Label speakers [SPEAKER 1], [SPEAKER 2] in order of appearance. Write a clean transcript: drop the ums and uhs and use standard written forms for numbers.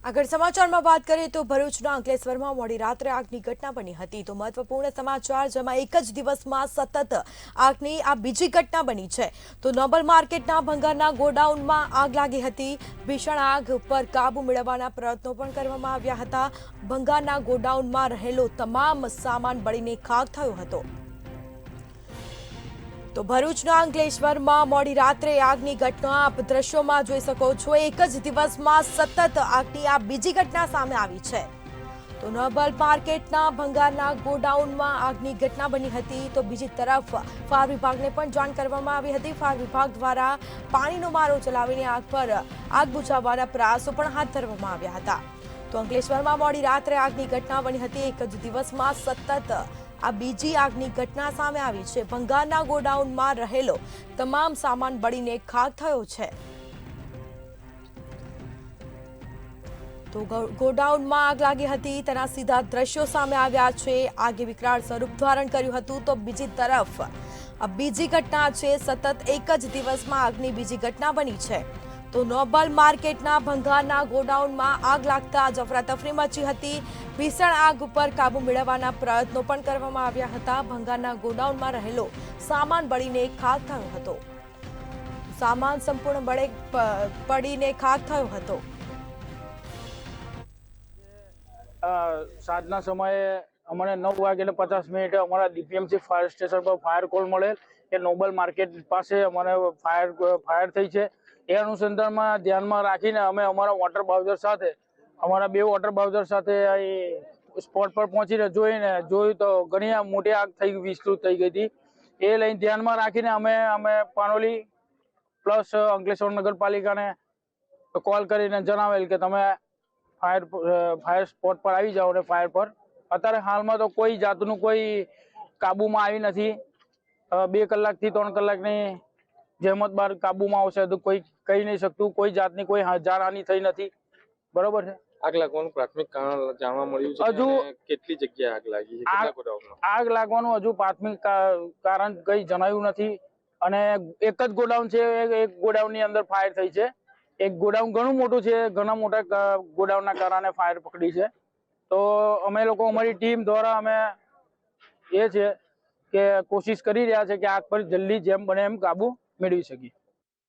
[SPEAKER 1] આગળ સમાચારમાં વાત કરીએ તો ભરૂચના અંકલેશ્વરમાં મોડી રાત્રે આગની ઘટના બની હતી તો મહત્વપૂર્ણ સમાચાર જેમાં એક જ દિવસમાં સતત આગની આ બીજી ઘટના બની છે તો નોબલ માર્કેટના ભંગારના ગોડાઉનમાં આગ લાગી હતી ભીષણ આગ પર કાબુ મેળવવાના પ્રયત્નો પણ કરવામાં આવ્યા હતા ભંગારના ગોડાઉનમાં રહેલો તમામ સામાન બળીને ખાખ થયો હતો તો ભરૂચના અંકલેશ્વરમાં મોડી રાત્રે આગની ઘટના આપ દ્રશ્યોમાં જોઈ શકો છો એક જ દિવસમાં સતત આગની આ બીજી ઘટના સામે આવી છે તો નોબલ માર્કેટના ભંગારના ગોડાઉનમાં આગની ઘટના બની હતી તો બીજી તરફ ફાયર વિભાગને પણ જાણ કરવામાં આવી હતી ફાયર વિભાગ દ્વારા પાણીનો મારો ચલાવીને આગ પર આગ બુઝાવવાના પ્રયાસો પણ હાથ ધરવામાં આવ્યા હતા તો અંકલેશ્વરમાં મોડી રાત્રે આગની ઘટના બની હતી એક જ દિવસમાં સતત આ બીજી આગની ઘટના સામે આવી છે ભંગારના ગોડાઉનમાં રહેલો તમામ સામાન બળીને ખાખ થયો છે તો ગોડાઉનમાં આગ લાગી હતી તેના સીધા દ્રશ્યો સામે આવ્યા છે આગે વિકરાળ સ્વરૂપ ધારણ કર્યું હતું તો બીજી તરફ આ બીજી ઘટના છે સતત એક જ દિવસમાં આગની બીજી ઘટના બની છે તો નોબલ માર્કેટના ભંગારના ગોડાઉનમાં આગ લાગતા અફરાતફરી મચી હતી ભીષણ આગ ઉપર કાબુ મેળવવાના પ્રયત્નો પણ કરવામાં આવ્યા હતા ભંગારના ગોડાઉનમાં રહેલો સામાન બળીને ખાખ થયો હતો સામાન સંપૂર્ણ બળીને ખાખ થયો હતો
[SPEAKER 2] સાંજના સમયે અમને 9:50 અમારા ડીપીએમસી ફાયર સ્ટેશન પર ફાયર કોલ મળેલ કે નોબલ માર્કેટ પાસે અમને ફાયર થઈ છે એ અનુસંધાનમાં ધ્યાનમાં રાખીને અમે અમારા વોટર બાઉઝર સાથે અમારા 2 વોટર બાઉઝર સાથે સ્પોટ પર પહોંચીને જોયું તો ઘણી મોટી આગ વિસ્તૃત થઈ ગઈ હતી એ લઈને ધ્યાનમાં રાખીને અમે પાનોલી પ્લસ અંકલેશ્વર નગરપાલિકાને કોલ કરીને જણાવેલ કે તમે ફાયર સ્પોટ પર આવી જાઓ અને ફાયર પર અત્યારે હાલમાં તો કોઈ જાતનું કોઈ કાબુમાં આવી નથી 2 કલાકથી 3 કલાકની જહેમત બાદ કાબુમાં આવશે તો કોઈ કહી નહીં શકતું કોઈ જાતની કોઈ જાનહાનિ થઈ નથી બરોબર છે
[SPEAKER 3] આગ લાગવાનું પ્રાથમિક કારણ જાણવા મળ્યું છે
[SPEAKER 2] હજુ
[SPEAKER 3] કેટલી જગ્યાએ આગ લાગી છે
[SPEAKER 2] આગ લાગવાનું હજુ પ્રાથમિક કારણ કઈ જણાવ્યું નથી અને એક જ ગોડાઉન છે એક ગોડાઉનની અંદર ફાયર થઈ છે એક ગોડાઉન ઘણું મોટું છે ઘણા મોટા ગોડાઉનના કારણે ફાયર પકડી છે તો અમે લોકો અમારી ટીમ દ્વારા અમે એ છે કે કોશિશ કરી રહ્યા છે કે આગ પર જલ્દી જેમ બને એમ કાબુ મેળવી શકીએ